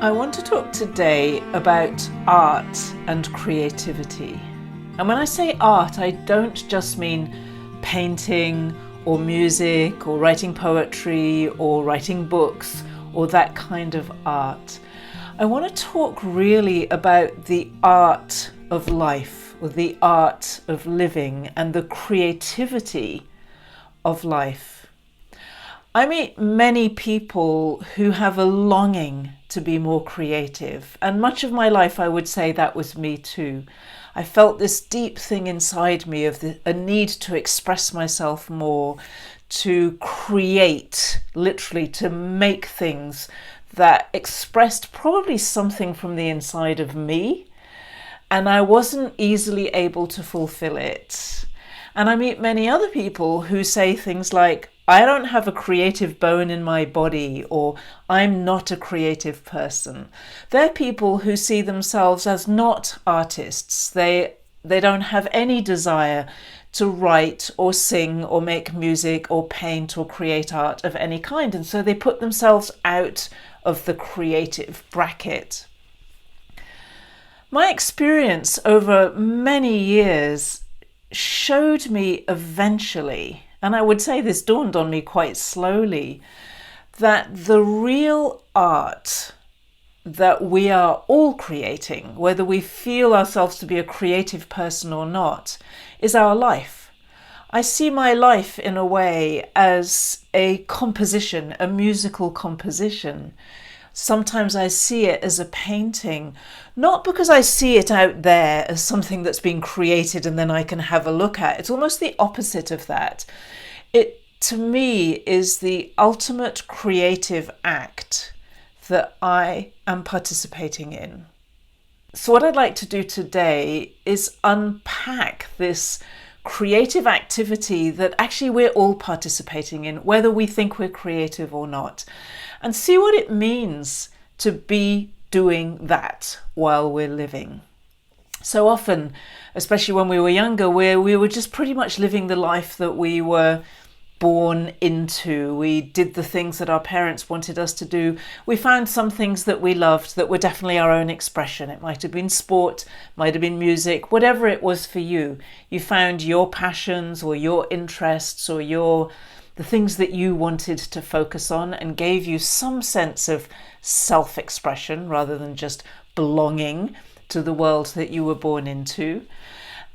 I want to talk today about art and creativity. And when I say art, I don't just mean painting or music or writing poetry or writing books or that kind of art. I want to talk really about the art of life, or the art of living, and the creativity of life. I meet many people who have a longing to be more creative, and much of my life I would say that was me too. I felt this deep thing inside me of a need to express myself more, to create, literally to make things that expressed probably something from the inside of me, and I wasn't easily able to fulfill it. And I meet many other people who say things like, I don't have a creative bone in my body, or I'm not a creative person. They're people who see themselves as not artists. They don't have any desire to write or sing or make music or paint or create art of any kind. And so they put themselves out of the creative bracket. My experience over many years showed me eventually, and I would say this dawned on me quite slowly, that the real art that we are all creating, whether we feel ourselves to be a creative person or not, is our life. I see my life in a way as a composition, a musical composition. Sometimes I see it as a painting, not because I see it out there as something that's been created and then I can have a look at. It's almost the opposite of that. It, to me, is the ultimate creative act that I am participating in. So what I'd like to do today is unpack this creative activity that actually we're all participating in, whether we think we're creative or not, and see what it means to be doing that while we're living. So often, especially when we were younger, we were just pretty much living the life that we were born into. We did the things that our parents wanted us to do. We found some things that we loved that were definitely our own expression. It might have been sport, might have been music, whatever it was for you. You found your passions or your interests or the things that you wanted to focus on, and gave you some sense of self-expression rather than just belonging to the world that you were born into.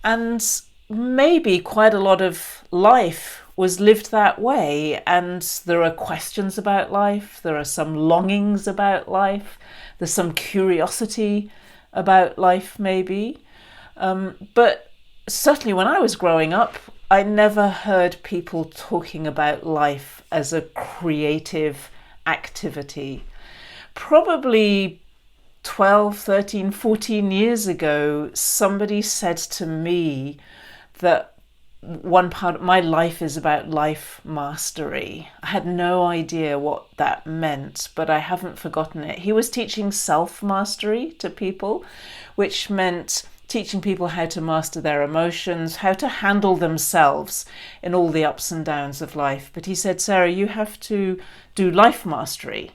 And maybe quite a lot of life was lived that way, and there are questions about life, there are some longings about life, there's some curiosity about life maybe. But certainly when I was growing up, I never heard people talking about life as a creative activity. Probably 12, 13, 14 years ago, somebody said to me that one part of my life is about life mastery. I had no idea what that meant, but I haven't forgotten it. He was teaching self-mastery to people, which meant teaching people how to master their emotions, how to handle themselves in all the ups and downs of life. But he said, Sarah, you have to do life mastery.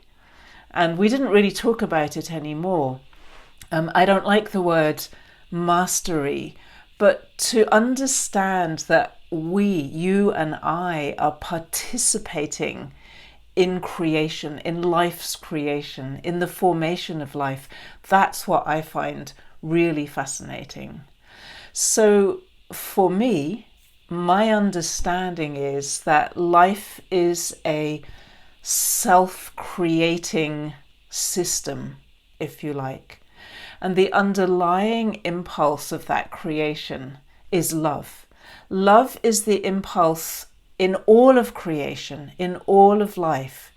And we didn't really talk about it anymore. I don't like the word mastery, but to understand that you and I, are participating in creation, in life's creation, in the formation of life, that's what I find really fascinating. So for me, my understanding is that life is a self-creating system, if you like. And the underlying impulse of that creation is love. Love is the impulse in all of creation, in all of life,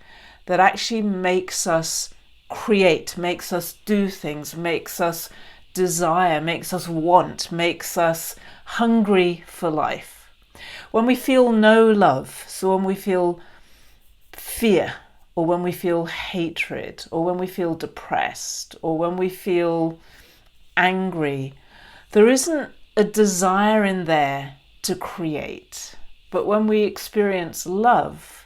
that actually makes us create, makes us do things, makes us desire, makes us want, makes us hungry for life. When we feel no love, so when we feel fear, or when we feel hatred, or when we feel depressed, or when we feel angry, there isn't a desire in there to create. But when we experience love,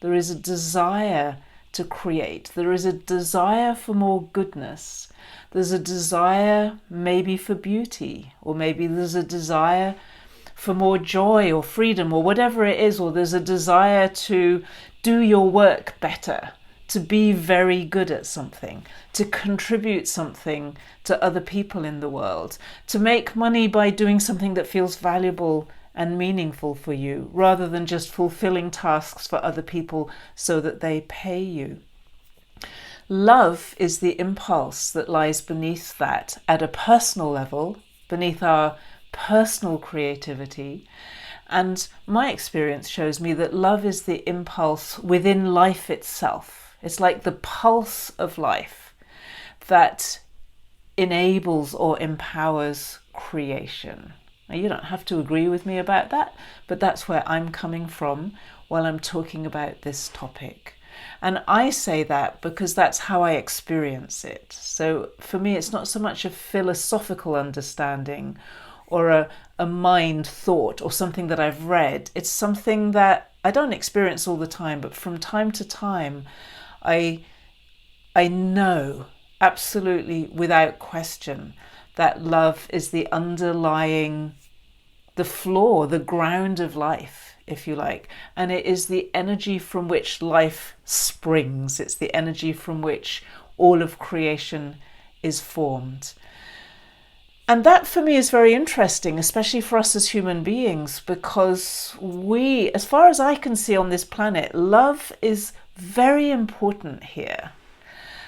there is a desire to create. There is a desire for more goodness. There's a desire maybe for beauty, or maybe there's a desire for more joy or freedom or whatever it is, or there's a desire to do your work better, to be very good at something, to contribute something to other people in the world, to make money by doing something that feels valuable and meaningful for you, rather than just fulfilling tasks for other people so that they pay you. Love is the impulse that lies beneath that at a personal level, beneath our personal creativity. And my experience shows me that love is the impulse within life itself. It's like the pulse of life that enables or empowers creation. Now, you don't have to agree with me about that, but that's where I'm coming from while I'm talking about this topic. And I say that because that's how I experience it. So for me, it's not so much a philosophical understanding or a mind thought or something that I've read. It's something that I don't experience all the time, but from time to time, I know absolutely without question that love is the underlying, the floor, the ground of life, if you like. And it is the energy from which life springs. It's the energy from which all of creation is formed. And that for me is very interesting, especially for us as human beings, because we, as far as I can see on this planet, love is very important here.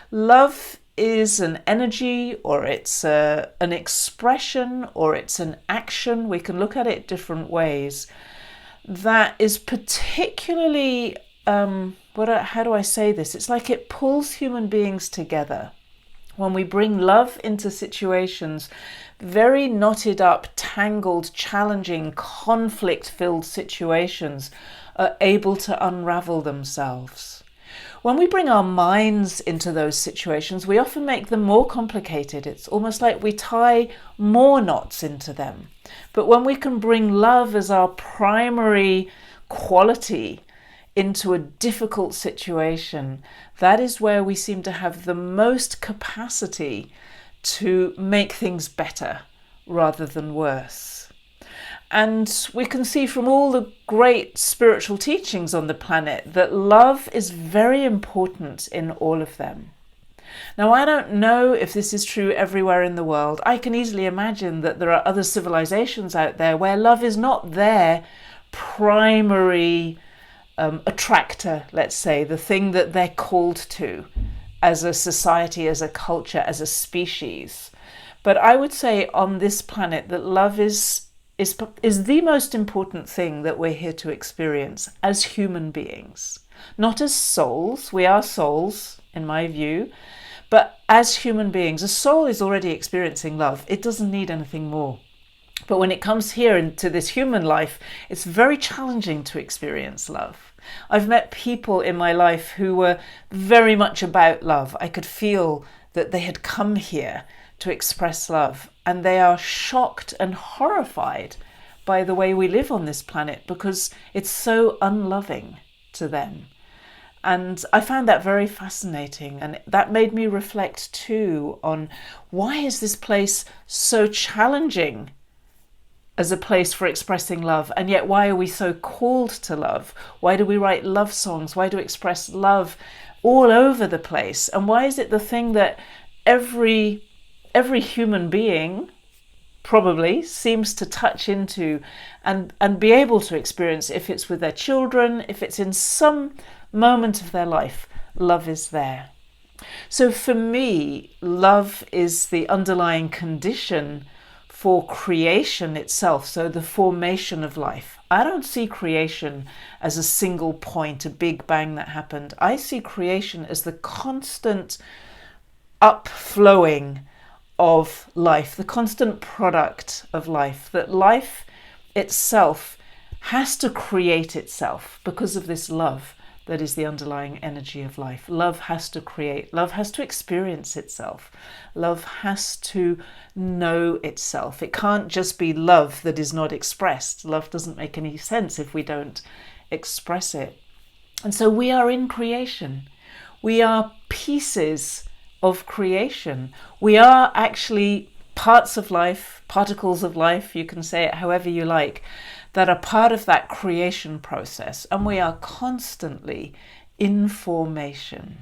Love is an energy, or it's an expression, or it's an action. We can look at it different ways. That is particularly, how do I say this? It's like it pulls human beings together. When we bring love into situations, very knotted up, tangled, challenging, conflict-filled situations are able to unravel themselves. When we bring our minds into those situations, we often make them more complicated. It's almost like we tie more knots into them. But when we can bring love as our primary quality into a difficult situation, that is where we seem to have the most capacity to make things better rather than worse. And we can see from all the great spiritual teachings on the planet that love is very important in all of them. Now, I don't know if this is true everywhere in the world. I can easily imagine that there are other civilizations out there where love is not their primary attractor, let's say, the thing that they're called to as a society, as a culture, as a species. But I would say on this planet that love is the most important thing that we're here to experience as human beings. Not as souls. We are souls, in my view. But as human beings, a soul is already experiencing love. It doesn't need anything more. But when it comes here into this human life, it's very challenging to experience love. I've met people in my life who were very much about love. I could feel that they had come here to express love, and they are shocked and horrified by the way we live on this planet because it's so unloving to them. And I found that very fascinating, and that made me reflect too on why is this place so challenging as a place for expressing love, and yet why are we so called to love? Why do we write love songs? Why do we express love all over the place? And why is it the thing that every human being probably seems to touch into and be able to experience, if it's with their children, if it's in some moment of their life, love is there. So for me, love is the underlying condition for creation itself, so the formation of life. I don't see creation as a single point, a big bang that happened. I see creation as the constant upflowing of life, the constant product of life, that life itself has to create itself because of this love that is the underlying energy of life. Love has to create, love has to experience itself, love has to know itself. It can't just be love that is not expressed. Love doesn't make any sense if we don't express it. And so we are in creation. We are pieces of creation. We are actually parts of life, particles of life, you can say it however you like, that are part of that creation process. And we are constantly in formation.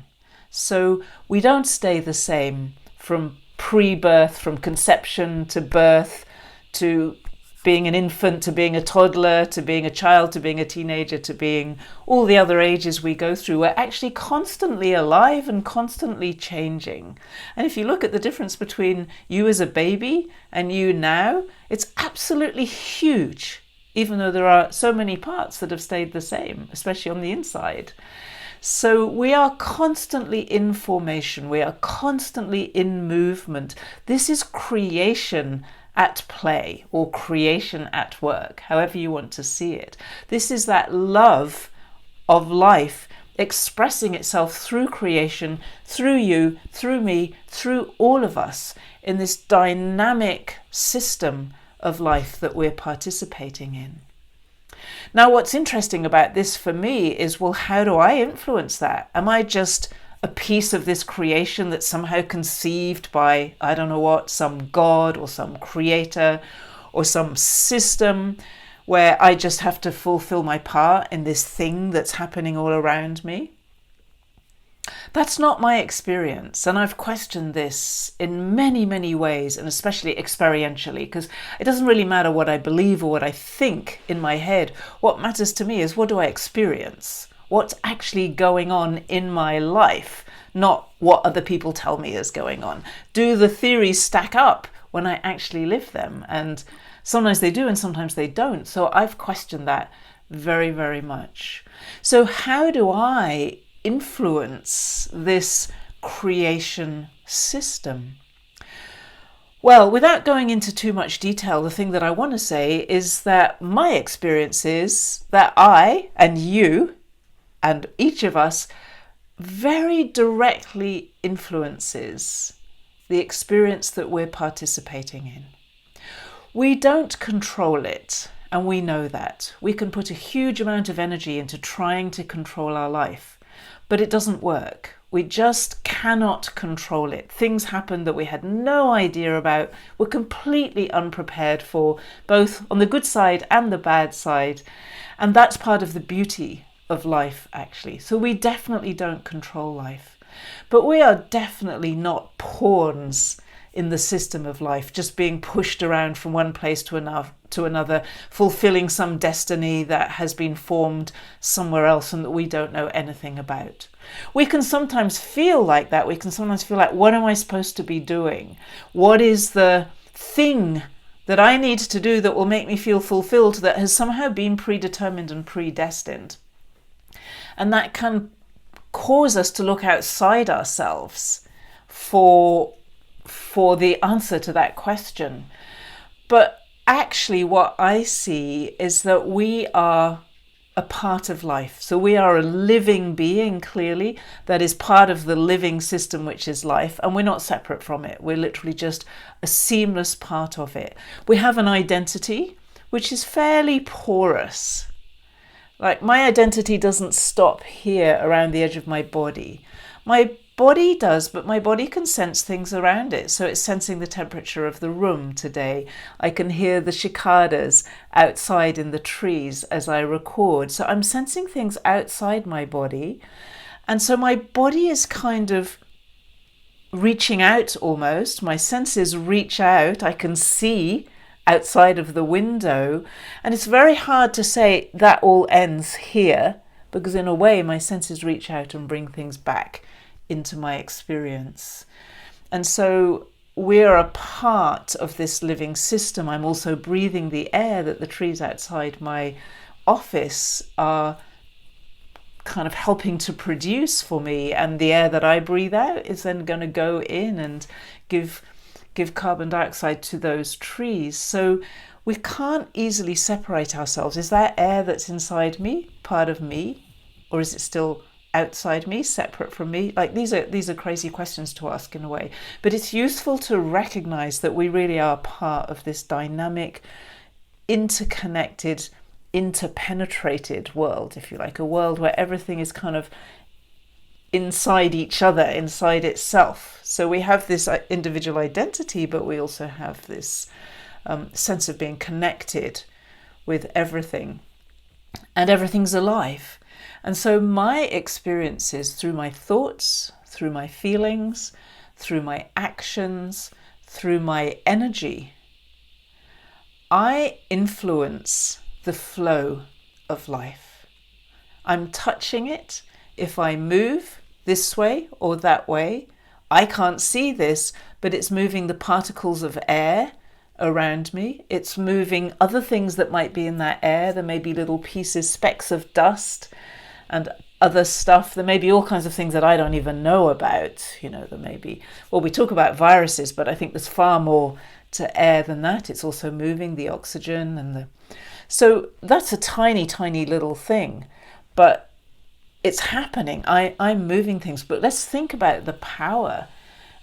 So we don't stay the same from pre-birth, from conception to birth, to being an infant, to being a toddler, to being a child, to being a teenager, to being all the other ages we go through. We're actually constantly alive and constantly changing. And if you look at the difference between you as a baby and you now, it's absolutely huge, even though there are so many parts that have stayed the same, especially on the inside. So we are constantly in formation. We are constantly in movement. This is creation at play, or creation at work, however you want to see it. This is that love of life expressing itself through creation, through you, through me, through all of us in this dynamic system of life that we're participating in. Now, what's interesting about this for me is, well, how do I influence that? Am I just a piece of this creation that's somehow conceived by, I don't know what, some god or some creator or some system where I just have to fulfill my part in this thing that's happening all around me? That's not my experience, and I've questioned this in many, many ways, and especially experientially, because it doesn't really matter what I believe or what I think in my head. What matters to me is, what do I experience? What's actually going on in my life, not what other people tell me is going on. Do the theories stack up when I actually live them? And sometimes they do and sometimes they don't. So I've questioned that very, very much. So how do I influence this creation system? Well, without going into too much detail, the thing that I want to say is that my experience is that I and you and each of us very directly influences the experience that we're participating in. We don't control it, and we know that. We can put a huge amount of energy into trying to control our life, but it doesn't work. We just cannot control it. Things happen that we had no idea about, we're completely unprepared for, both on the good side and the bad side. And that's part of the beauty of life, actually. So we definitely don't control life. But we are definitely not pawns in the system of life, just being pushed around from one place to another, fulfilling some destiny that has been formed somewhere else and that we don't know anything about. We can sometimes feel like that. We can sometimes feel like, what am I supposed to be doing? What is the thing that I need to do that will make me feel fulfilled, that has somehow been predetermined and predestined? And that can cause us to look outside ourselves for the answer to that question. But actually what I see is that we are a part of life. So we are a living being, clearly, that is part of the living system, which is life, and we're not separate from it. We're literally just a seamless part of it. We have an identity which is fairly porous. Like, my identity doesn't stop here around the edge of my body. My body does, but my body can sense things around it. So it's sensing the temperature of the room today. I can hear the cicadas outside in the trees as I record. So I'm sensing things outside my body. And so my body is kind of reaching out almost. My senses reach out. I can see outside of the window. And it's very hard to say that all ends here, because in a way my senses reach out and bring things back into my experience. And so we're a part of this living system. I'm also breathing the air that the trees outside my office are kind of helping to produce for me, and the air that I breathe out is then going to go in and give carbon dioxide to those trees. So we can't easily separate ourselves. Is that air that's inside me part of me, or is it still outside me, separate from me? Like, these are crazy questions to ask in a way, but it's useful to recognize that we really are part of this dynamic, interconnected, interpenetrated world, if you like, a world where everything is kind of inside each other, inside itself. So we have this individual identity, but we also have this sense of being connected with everything, and everything's alive. And so my experiences through my thoughts, through my feelings, through my actions, through my energy, I influence the flow of life. I'm touching it. If I move this way or that way, I can't see this, but it's moving the particles of air around me. It's moving other things that might be in that air. There may be little pieces, specks of dust and other stuff. There may be all kinds of things that I don't even know about. There may be, well, we talk about viruses, but I think there's far more to air than that. It's also moving the oxygen and so that's a tiny, tiny little thing, but it's happening. I'm moving things. But let's think about the power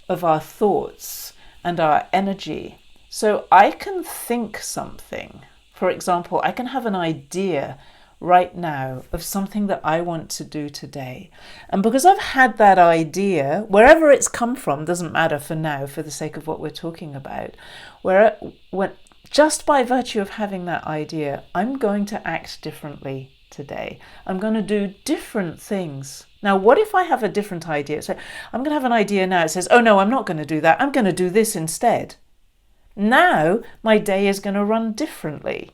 of our thoughts and our energy. So I can think something. For example, I can have an idea right now of something that I want to do today. And because I've had that idea, wherever it's come from, doesn't matter for now, for the sake of what we're talking about, just by virtue of having that idea, I'm going to act differently today. I'm going to do different things. Now, what if I have a different idea? So I'm going to have an idea now. It says, oh no, I'm not going to do that. I'm going to do this instead. Now my day is going to run differently.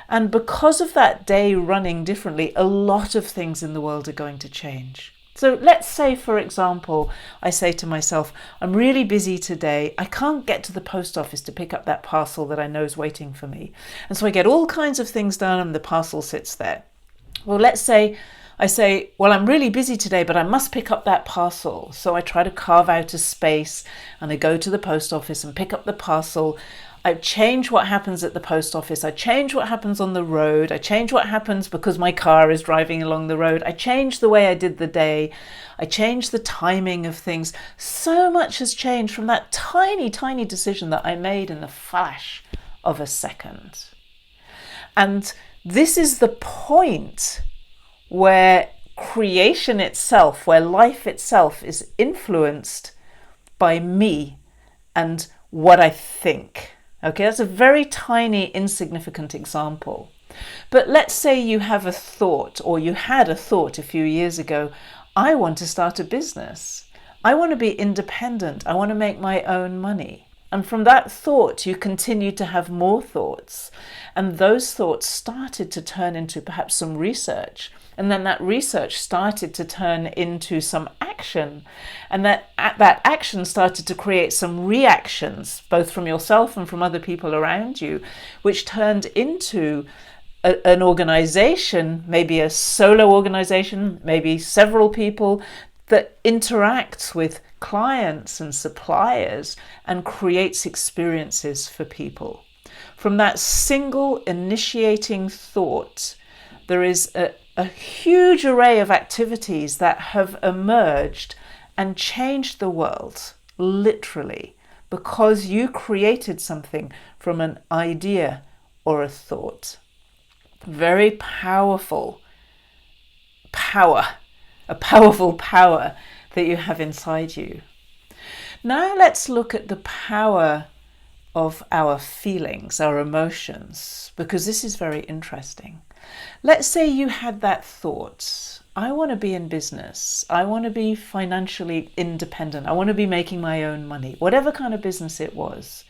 And because of that day running differently, a lot of things in the world are going to change. So let's say, for example, I say to myself, I'm really busy today. I can't get to the post office to pick up that parcel that I know is waiting for me. And so I get all kinds of things done and the parcel sits there. Well, let's say I say, well, I'm really busy today, but I must pick up that parcel. So I try to carve out a space and I go to the post office and pick up the parcel. I change what happens at the post office. I change what happens on the road. I change what happens because my car is driving along the road. I change the way I did the day. I change the timing of things. So much has changed from that tiny, tiny decision that I made in the flash of a second. And this is the point where creation itself, where life itself is influenced by me and what I think. Okay, that's a very tiny, insignificant example. But let's say you have a thought, or you had a thought a few years ago, I want to start a business. I want to be independent. I want to make my own money. And from that thought, you continue to have more thoughts. And those thoughts started to turn into perhaps some research. And then that research started to turn into some action. And that action started to create some reactions, both from yourself and from other people around you, which turned into an organization, maybe a solo organization, maybe several people that interacts with clients and suppliers and creates experiences for people. From that single initiating thought, there is a huge array of activities that have emerged and changed the world, literally, because you created something from an idea or a thought. Very powerful power, a powerful power that you have inside you. Now let's look at the power of our feelings, our emotions, because this is very interesting. Let's say you had that thought, I want to be in business, I want to be financially independent, I want to be making my own money, whatever kind of business it was.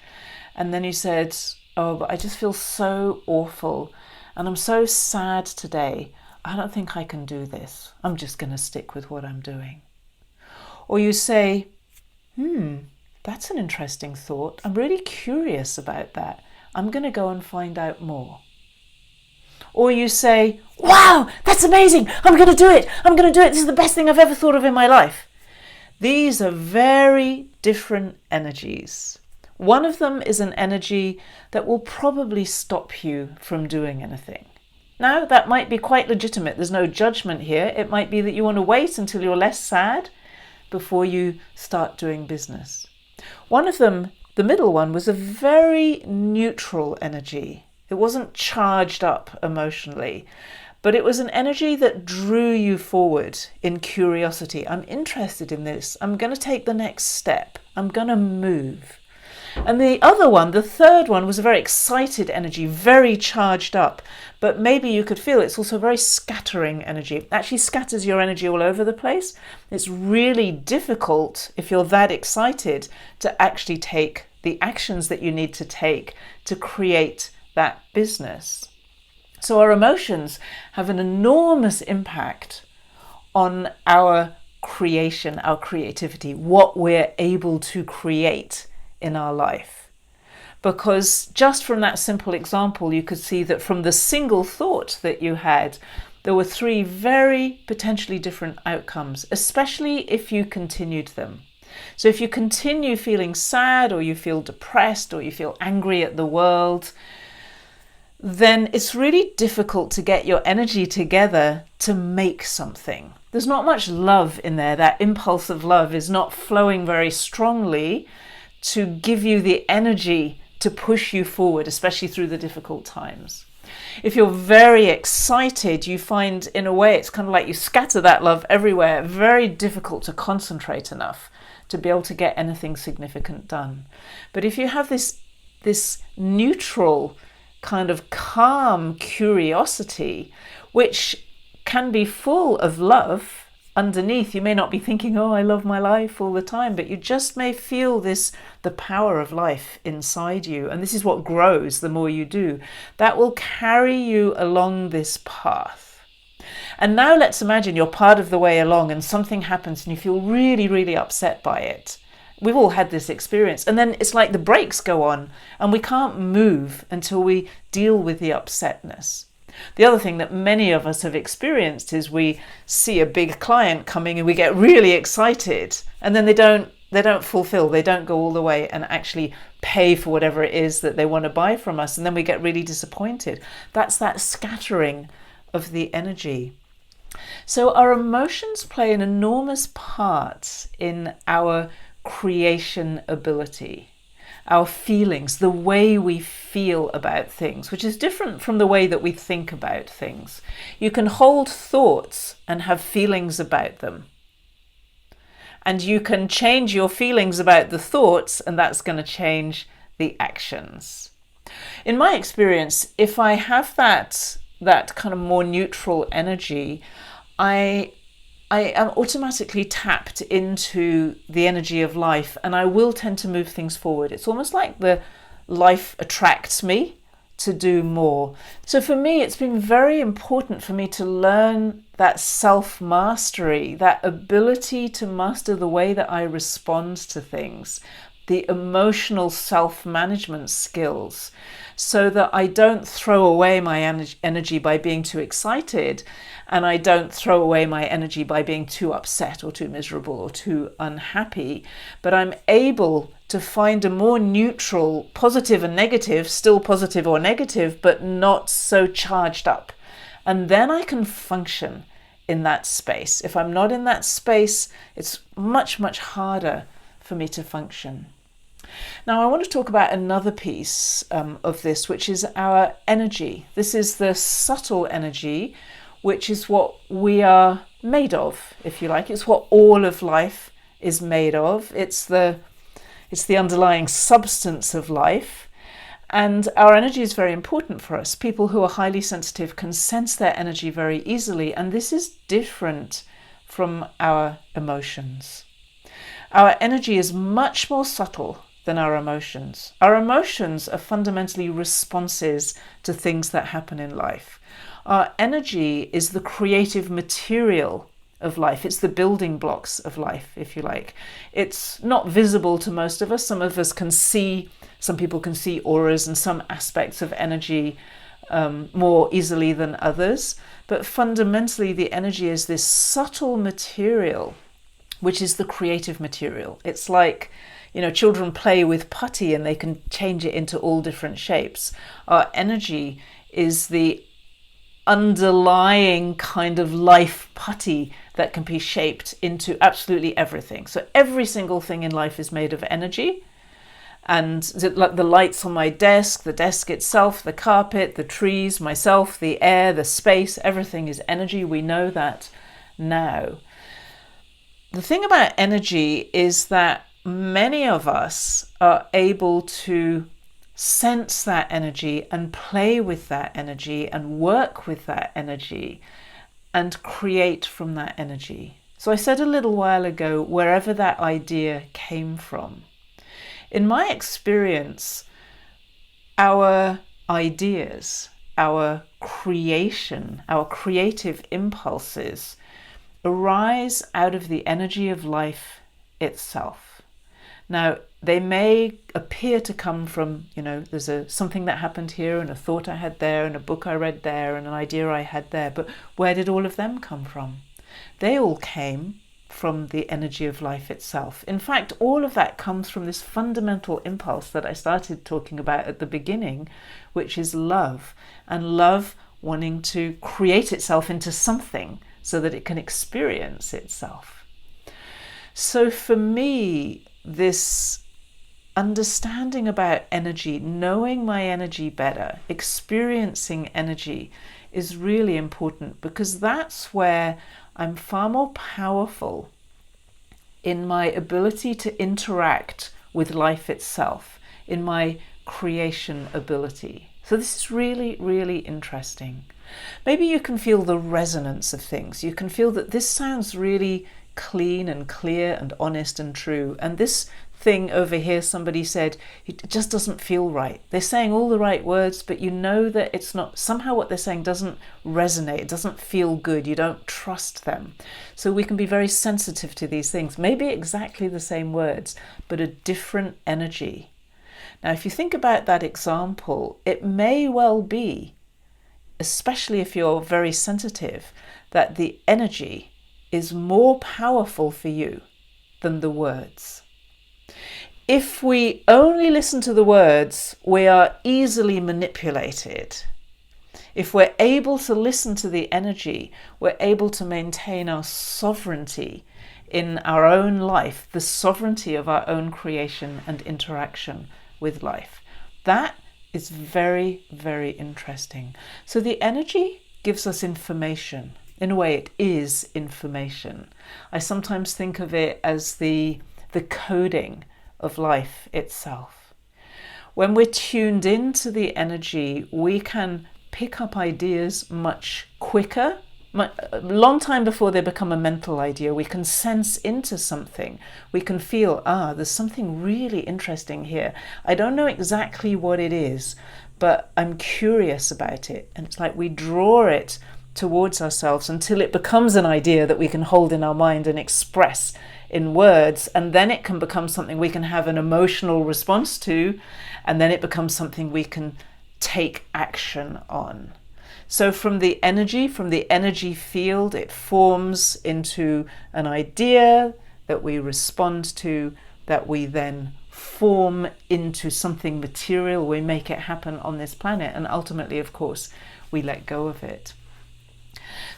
And then you said, oh, but I just feel so awful and I'm so sad today. I don't think I can do this. I'm just going to stick with what I'm doing. Or you say, that's an interesting thought. I'm really curious about that. I'm going to go and find out more. Or you say, wow, that's amazing. I'm going to do it. I'm going to do it. This is the best thing I've ever thought of in my life. These are very different energies. One of them is an energy that will probably stop you from doing anything. Now, that might be quite legitimate. There's no judgment here. It might be that you want to wait until you're less sad before you start doing business. One of them, the middle one, was a very neutral energy. It wasn't charged up emotionally, but it was an energy that drew you forward in curiosity. I'm interested in this. I'm going to take the next step. I'm going to move. And the other one, the third one, was a very excited energy, very charged up. But maybe you could feel it's also very scattering energy. It actually scatters your energy all over the place. It's really difficult, if you're that excited, to actually take the actions that you need to take to create that business. So our emotions have an enormous impact on our creation, our creativity, what we're able to create in our life. Because just from that simple example, you could see that from the single thought that you had, there were 3 very potentially different outcomes, especially if you continued them. So if you continue feeling sad, or you feel depressed, or you feel angry at the world, then it's really difficult to get your energy together to make something. There's not much love in there. That impulse of love is not flowing very strongly to give you the energy to push you forward, especially through the difficult times. If you're very excited, you find, in a way, it's kind of like you scatter that love everywhere. Very difficult to concentrate enough to be able to get anything significant done. But if you have this neutral kind of calm curiosity, which can be full of love underneath, you may not be thinking, oh, I love my life all the time, but you just may feel the power of life inside you. And this is what grows the more you do. That will carry you along this path. And now let's imagine you're part of the way along and something happens and you feel really, really upset by it. We've all had this experience. And then it's like the brakes go on and we can't move until we deal with the upsetness. The other thing that many of us have experienced is we see a big client coming and we get really excited, and then they don't fulfill, they don't go all the way and actually pay for whatever it is that they want to buy from us, and then we get really disappointed. That's that scattering of the energy. So our emotions play an enormous part in our creation ability. Our feelings, the way we feel about things, which is different from the way that we think about things. You can hold thoughts and have feelings about them. And you can change your feelings about the thoughts, and that's going to change the actions. In my experience, if I have that kind of more neutral energy, I am automatically tapped into the energy of life, and I will tend to move things forward. It's almost like the life attracts me to do more. So for me, it's been very important for me to learn that self-mastery, that ability to master the way that I respond to things, the emotional self-management skills, so that I don't throw away my energy by being too excited, and I don't throw away my energy by being too upset or too miserable or too unhappy, but I'm able to find a more neutral, positive and negative, still positive or negative, but not so charged up. And then I can function in that space. If I'm not in that space, it's much, much harder for me to function. Now, I want to talk about another piece of this, which is our energy. This is the subtle energy, which is what we are made of, if you like. It's what all of life is made of. It's the underlying substance of life. And our energy is very important for us. People who are highly sensitive can sense their energy very easily, and this is different from our emotions. Our energy is much more subtle than our emotions. Our emotions are fundamentally responses to things that happen in life. Our energy is the creative material of life. It's the building blocks of life, if you like. It's not visible to most of us. Some of us can see, some people can see auras and some aspects of energy more easily than others. But fundamentally, the energy is this subtle material, which is the creative material. It's like, children play with putty and they can change it into all different shapes. Our energy is the underlying kind of life putty that can be shaped into absolutely everything. So every single thing in life is made of energy. And like the lights on my desk, the desk itself, the carpet, the trees, myself, the air, the space, everything is energy. We know that now. The thing about energy is that many of us are able to sense that energy and play with that energy and work with that energy and create from that energy. So I said a little while ago, wherever that idea came from. In my experience, our ideas, our creation, our creative impulses arise out of the energy of life itself. Now, they may appear to come from, there's something that happened here and a thought I had there and a book I read there and an idea I had there, but where did all of them come from? They all came from the energy of life itself. In fact, all of that comes from this fundamental impulse that I started talking about at the beginning, which is love, and love wanting to create itself into something so that it can experience itself. So for me, this understanding about energy, knowing my energy better, experiencing energy is really important, because that's where I'm far more powerful in my ability to interact with life itself, in my creation ability. So this is really, really interesting. Maybe you can feel the resonance of things. You can feel that this sounds really clean and clear and honest and true. And this thing over here, somebody said, it just doesn't feel right. They're saying all the right words, but you know that it's not, somehow what they're saying doesn't resonate. It doesn't feel good. You don't trust them. So we can be very sensitive to these things. Maybe exactly the same words, but a different energy. Now, if you think about that example, it may well be, especially if you're very sensitive, that the energy is more powerful for you than the words. If we only listen to the words, we are easily manipulated. If we're able to listen to the energy, we're able to maintain our sovereignty in our own life, the sovereignty of our own creation and interaction with life. That is very, very interesting. So the energy gives us information. In a way, it is information. I sometimes think of it as the coding of life itself. When we're tuned into the energy, we can pick up ideas much quicker, a long time before they become a mental idea. We can sense into something. We can feel, there's something really interesting here. I don't know exactly what it is, but I'm curious about it. And it's like we draw it towards ourselves until it becomes an idea that we can hold in our mind and express in words, and then it can become something we can have an emotional response to, and then it becomes something we can take action on. So from the energy field, it forms into an idea that we respond to, that we then form into something material. We make it happen on this planet, and ultimately, of course, we let go of it.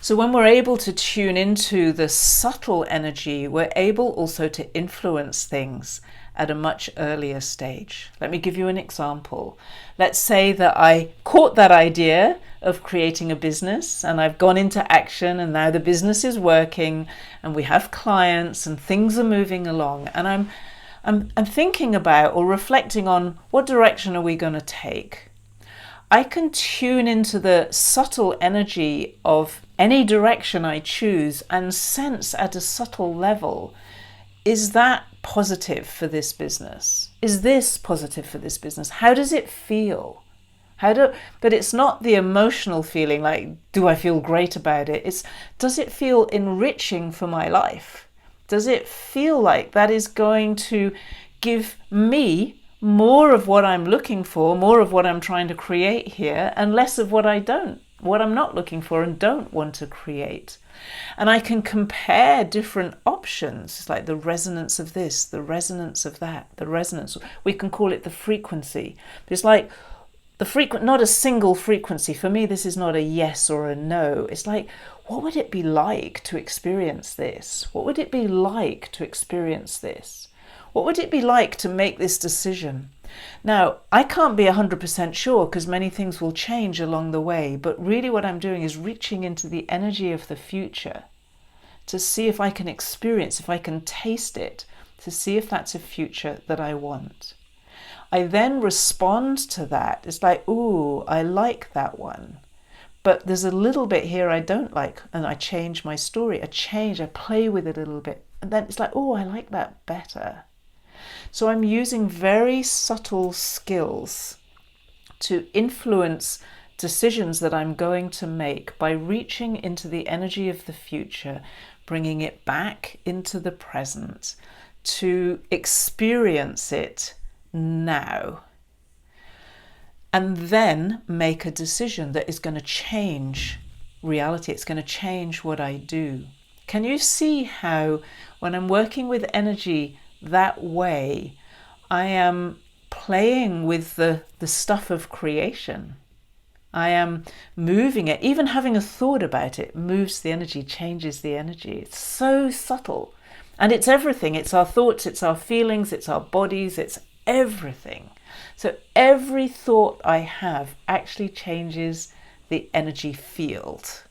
So when we're able to tune into the subtle energy, we're able also to influence things at a much earlier stage. Let me give you an example. Let's say that I caught that idea of creating a business and I've gone into action, and now the business is working and we have clients and things are moving along, and I'm thinking about or reflecting on what direction are we going to take. I can tune into the subtle energy of any direction I choose and sense at a subtle level, is that positive for this business? Is this positive for this business? How does it feel? But it's not the emotional feeling like, do I feel great about it? It's, does it feel enriching for my life? Does it feel like that is going to give me more of what I'm looking for, more of what I'm trying to create here, and less of what I'm not looking for and don't want to create? And I can compare different options. It's like the resonance of this, the resonance of that, the resonance. We can call it the frequency. But it's like not a single frequency. For me, this is not a yes or a no. It's like, what would it be like to experience this? What would it be like to experience this? What would it be like to make this decision? Now, I can't be 100% sure because many things will change along the way, but really what I'm doing is reaching into the energy of the future to see if I can experience, if I can taste it, to see if that's a future that I want. I then respond to that. It's like, ooh, I like that one. But there's a little bit here I don't like, and I change my story. I play with it a little bit. And then it's like, oh, I like that better. So I'm using very subtle skills to influence decisions that I'm going to make by reaching into the energy of the future, bringing it back into the present to experience it now. And then make a decision that is going to change reality. It's going to change what I do. Can you see how when I'm working with energy that way, I am playing with the stuff of creation? I am moving it. Even having a thought about it moves the energy, changes the energy. It's so subtle. And it's everything. It's our thoughts, it's our feelings, it's our bodies, it's everything. So every thought I have actually changes the energy field.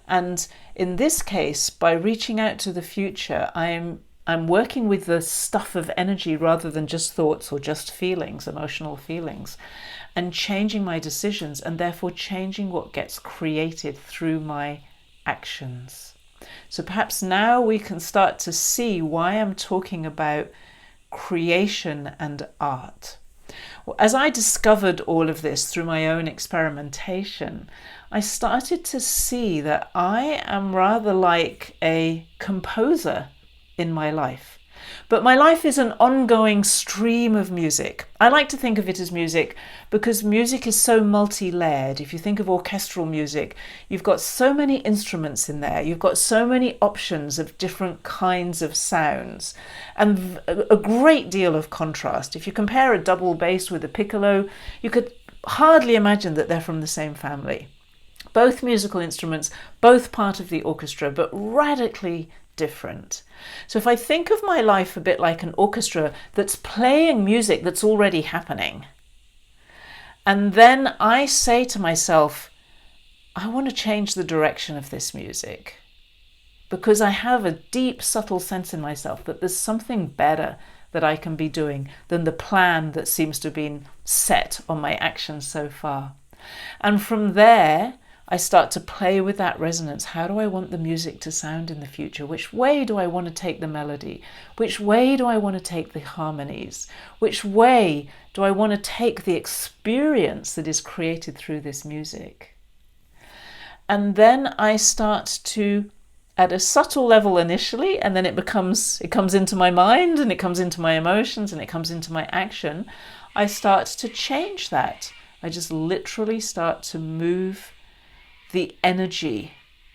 And in this case, by reaching out to the future, I'm working with the stuff of energy rather than just thoughts or just feelings, emotional feelings, and changing my decisions and therefore changing what gets created through my actions. So perhaps now we can start to see why I'm talking about creation and art. Well, as I discovered all of this through my own experimentation, I started to see that I am rather like a composer in my life. But my life is an ongoing stream of music. I like to think of it as music because music is so multi-layered. If you think of orchestral music, you've got so many instruments in there. You've got so many options of different kinds of sounds and a great deal of contrast. If you compare a double bass with a piccolo, you could hardly imagine that they're from the same family. Both musical instruments, both part of the orchestra, but radically different. So if I think of my life a bit like an orchestra that's playing music that's already happening, and then I say to myself, I want to change the direction of this music because I have a deep, subtle sense in myself that there's something better that I can be doing than the plan that seems to have been set on my actions so far. And from there, I start to play with that resonance. How do I want the music to sound in the future? Which way do I want to take the melody? Which way do I want to take the harmonies? Which way do I want to take the experience that is created through this music? And then I start to, at a subtle level initially, and then it comes into my mind and it comes into my emotions and it comes into my action, I start to change that. I just literally start to move the energy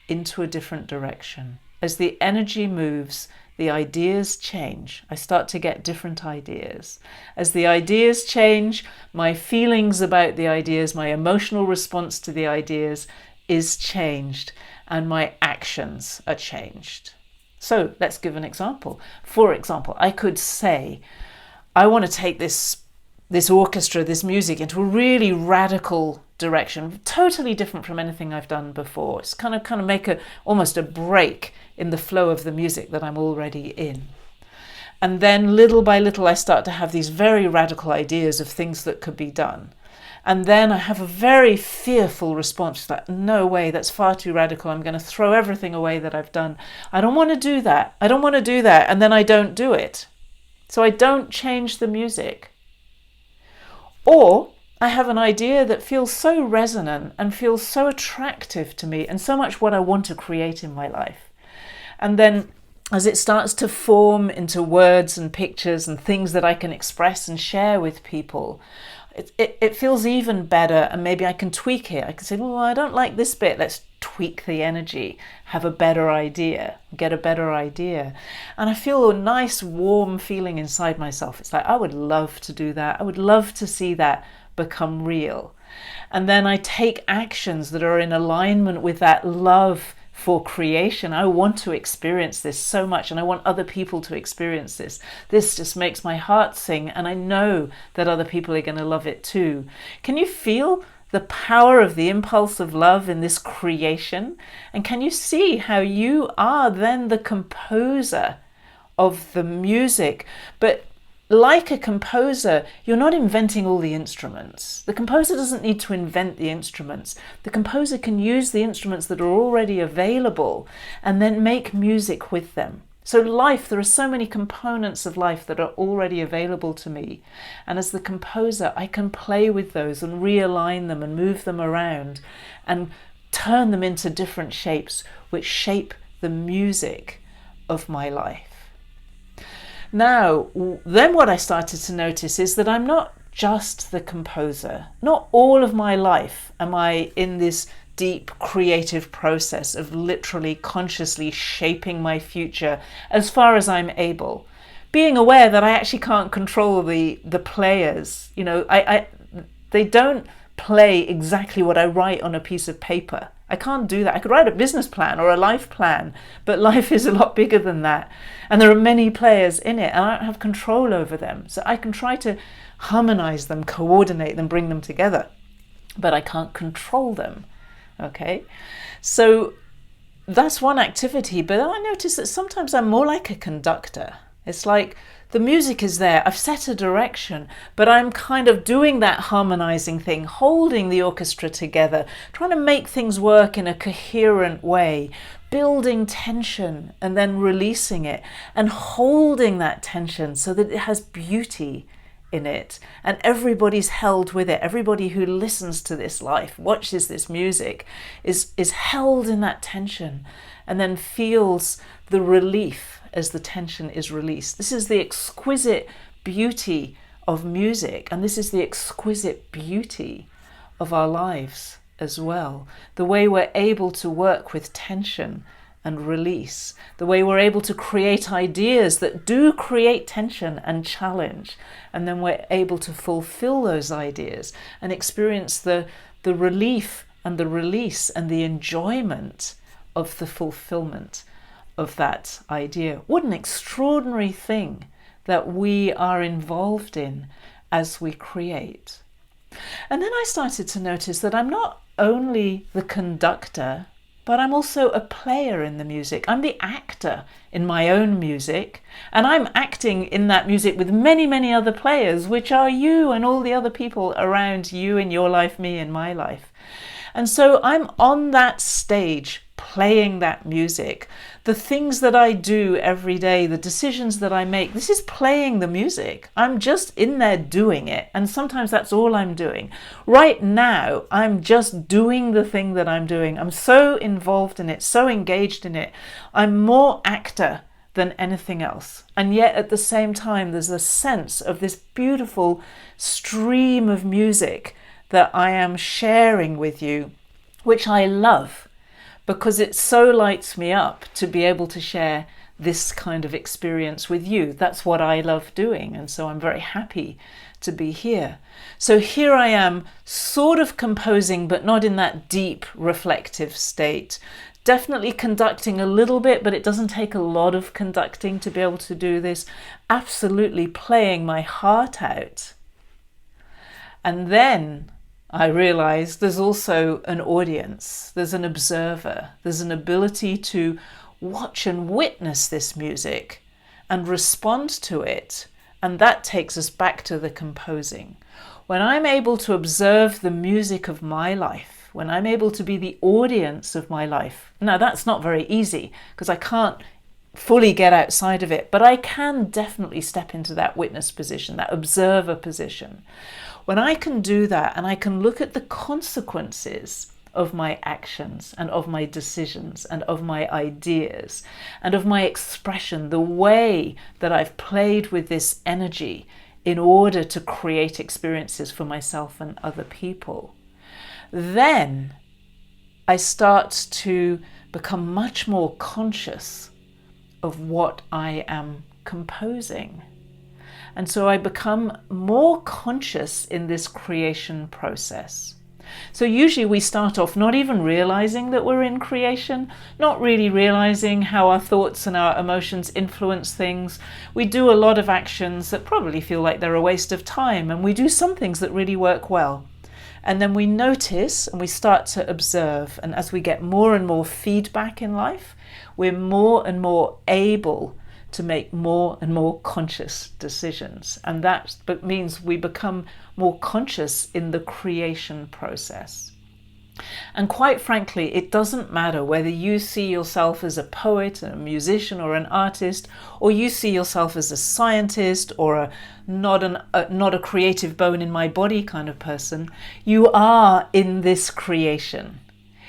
into a different direction. As the energy moves, the ideas change. I start to get different ideas. As the ideas change, my feelings about the ideas, my emotional response to the ideas is changed, and my actions are changed. So let's give an example. For example, I could say, I want to take this orchestra, this music, into a really radical direction, totally different from anything I've done before. It's kind of make almost a break in the flow of the music that I'm already in. And then little by little, I start to have these very radical ideas of things that could be done. And then I have a very fearful response to that. No way, that's far too radical. I'm going to throw everything away that I've done. I don't want to do that. I don't want to do that. And then I don't do it. So I don't change the music. Or I have an idea that feels so resonant and feels so attractive to me and so much what I want to create in my life. And then as it starts to form into words and pictures and things that I can express and share with people, it feels even better, and maybe I can tweak it. I can say, well, I don't like this bit. Let's tweak the energy, have a better idea, get a better idea. And I feel a nice warm feeling inside myself. It's like, I would love to do that. I would love to see that become real. And then I take actions that are in alignment with that love for creation. I want to experience this so much, and I want other people to experience this. This just makes my heart sing, and I know that other people are going to love it too. Can you feel the power of the impulse of love in this creation? And can you see how you are then the composer of the music? But like a composer, you're not inventing all the instruments. The composer doesn't need to invent the instruments. The composer can use the instruments that are already available and then make music with them. So life, there are so many components of life that are already available to me. And as the composer, I can play with those and realign them and move them around and turn them into different shapes, which shape the music of my life. Now, then what I started to notice is that I'm not just the composer. Not all of my life am I in this deep creative process of literally consciously shaping my future as far as I'm able. Being aware that I actually can't control the players. You know, they don't play exactly what I write on a piece of paper. I can't do that. I could write a business plan or a life plan, but life is a lot bigger than that. And there are many players in it, and I don't have control over them. So I can try to harmonize them, coordinate them, bring them together, but I can't control them. Okay? So that's one activity, but I notice that sometimes I'm more like a conductor. It's like the music is there, I've set a direction, but I'm kind of doing that harmonizing thing, holding the orchestra together, trying to make things work in a coherent way, building tension and then releasing it and holding that tension so that it has beauty in it and everybody's held with it. Everybody who listens to this life, watches this music, is held in that tension and then feels the relief as the tension is released. This is the exquisite beauty of music, and this is the exquisite beauty of our lives as well. The way we're able to work with tension and release, the way we're able to create ideas that do create tension and challenge, and then we're able to fulfill those ideas and experience the relief and the release and the enjoyment of the fulfillment of that idea. What an extraordinary thing that we are involved in as we create. And then I started to notice that I'm not only the conductor, but I'm also a player in the music. I'm the actor in my own music, and I'm acting in that music with many, many other players, which are you and all the other people around you in your life, me in my life. And so I'm on that stage playing that music. The things that I do every day, the decisions that I make, this is playing the music. I'm just in there doing it. And sometimes that's all I'm doing. Right now, I'm just doing the thing that I'm doing. I'm so involved in it, so engaged in it. I'm more actor than anything else. And yet at the same time, there's a sense of this beautiful stream of music that I am sharing with you, which I love, because it so lights me up to be able to share this kind of experience with you. That's what I love doing, and so I'm very happy to be here. So here I am, sort of composing, but not in that deep reflective state. Definitely conducting a little bit, but it doesn't take a lot of conducting to be able to do this. Absolutely playing my heart out. And then I realized there's also an audience, there's an observer, there's an ability to watch and witness this music and respond to it. And that takes us back to the composing. When I'm able to observe the music of my life, when I'm able to be the audience of my life, now that's not very easy because I can't fully get outside of it, but I can definitely step into that witness position, that observer position. When I can do that and I can look at the consequences of my actions and of my decisions and of my ideas and of my expression, the way that I've played with this energy in order to create experiences for myself and other people, then I start to become much more conscious of what I am composing. And so I become more conscious in this creation process. So usually we start off not even realizing that we're in creation, not really realizing how our thoughts and our emotions influence things. We do a lot of actions that probably feel like they're a waste of time, and we do some things that really work well. And then we notice and we start to observe. And as we get more and more feedback in life, we're more and more able to make more and more conscious decisions. And that means we become more conscious in the creation process. And quite frankly, it doesn't matter whether you see yourself as a poet, a musician, or an artist, or you see yourself as a scientist or not a creative bone in my body kind of person. You are in this creation.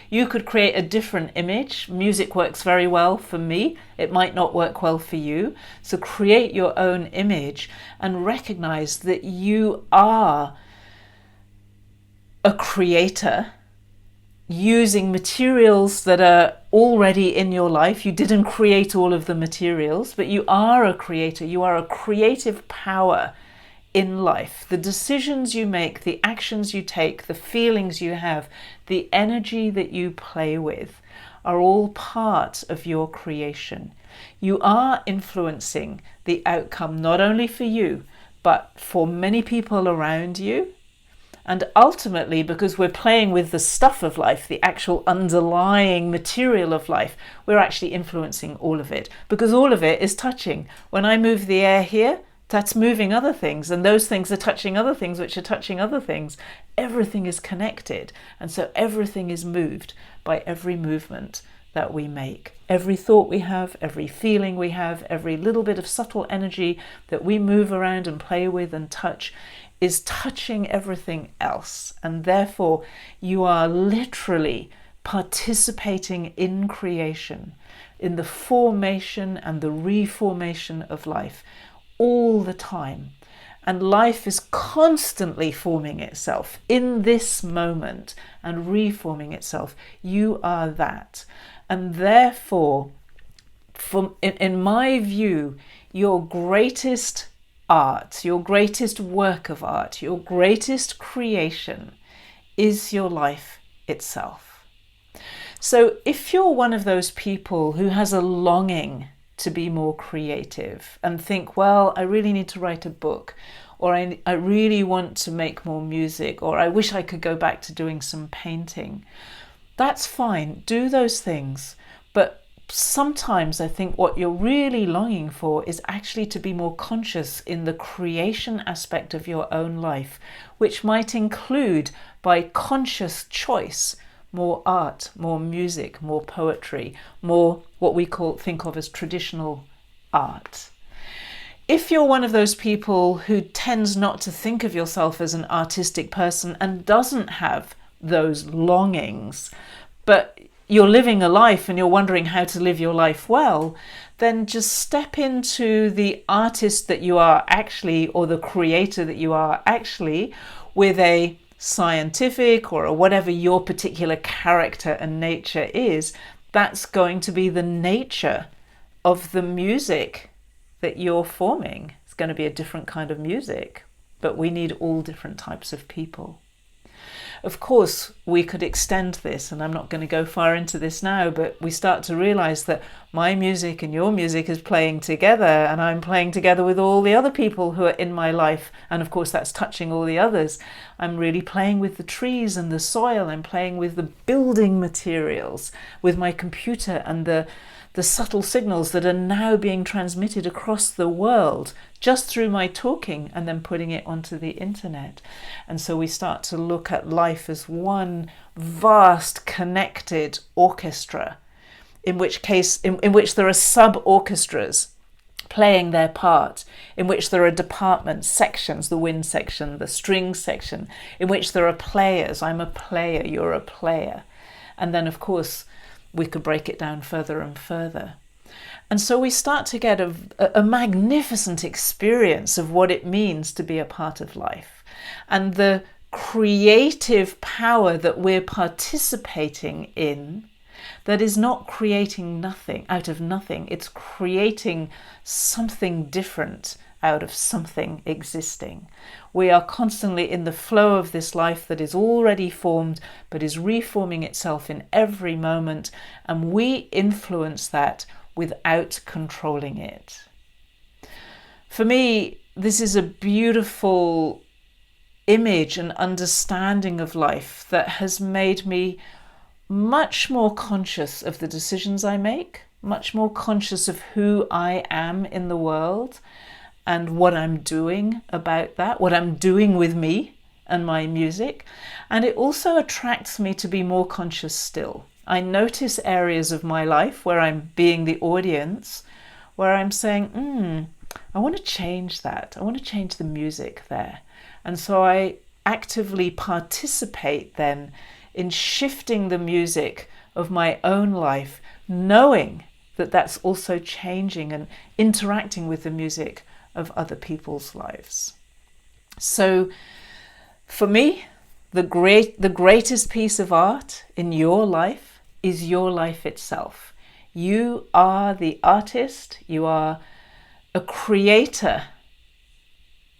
You could create a different image. Music works very well for me. It might not work well for you. So create your own image and recognize that you are a creator using materials that are already in your life. You didn't create all of the materials, but you are a creator. You are a creative power in life. The decisions you make, the actions you take, the feelings you have, the energy that you play with are all part of your creation. You are influencing the outcome not only for you, but for many people around you. And ultimately, because we're playing with the stuff of life, the actual underlying material of life, we're actually influencing all of it, because all of it is touching. When I move the air here, that's moving other things, and those things are touching other things, which are touching other things. Everything is connected, and so everything is moved by every movement that we make. Every thought we have, every feeling we have, every little bit of subtle energy that we move around and play with and touch is touching everything else. And therefore, you are literally participating in creation, in the formation and the reformation of life all the time. And life is constantly forming itself in this moment and reforming itself. You are that. And therefore, in my view, your greatest art, your greatest work of art, your greatest creation is your life itself. So if you're one of those people who has a longing to be more creative and think, well, I really need to write a book, or I really want to make more music, or I wish I could go back to doing some painting, that's fine. Do those things. But sometimes I think what you're really longing for is actually to be more conscious in the creation aspect of your own life, which might include, by conscious choice, more art, more music, more poetry, more what we think of as traditional art. If you're one of those people who tends not to think of yourself as an artistic person and doesn't have those longings, but you're living a life and you're wondering how to live your life well, then just step into the artist that you are actually, or the creator that you are actually, with a scientific or whatever your particular character and nature is. That's going to be the nature of the music that you're forming. It's going to be a different kind of music, but we need all different types of people. Of course, we could extend this, and I'm not going to go far into this now, but we start to realize that my music and your music is playing together, and I'm playing together with all the other people who are in my life. And of course, that's touching all the others. I'm really playing with the trees and the soil. I'm playing with the building materials, with my computer and the subtle signals that are now being transmitted across the world just through my talking and then putting it onto the internet. And so we start to look at life as one vast connected orchestra, in which there are sub-orchestras playing their part, in which there are departments, sections, the wind section, the string section, in which there are players. I'm a player, you're a player. And then, of course, we could break it down further and further. And so we start to get a magnificent experience of what it means to be a part of life. And the creative power that we're participating in, that is not creating nothing out of nothing. It's creating something different out of something existing. We are constantly in the flow of this life that is already formed but is reforming itself in every moment, and we influence that without controlling it. For me, this is a beautiful image and understanding of life that has made me much more conscious of the decisions I make, much more conscious of who I am in the world and what I'm doing about that, what I'm doing with me and my music. And it also attracts me to be more conscious still. I notice areas of my life where I'm being the audience, where I'm saying, I want to change that. I want to change the music there. And so I actively participate then in shifting the music of my own life, knowing that that's also changing and interacting with the music of other people's lives. So for me, the greatest piece of art in your life is your life itself. You are the artist, you are a creator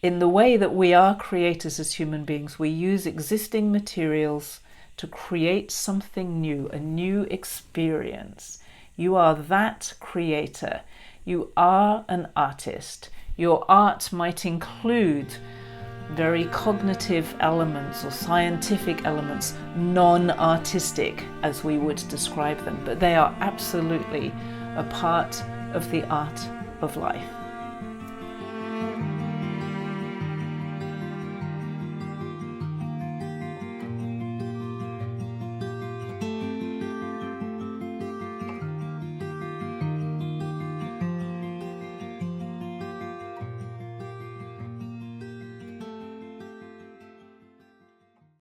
in the way that we are creators as human beings. We use existing materials to create something new, a new experience. You are that creator. You are an artist. Your art might include very cognitive elements or scientific elements, non-artistic as we would describe them, but they are absolutely a part of the art of life.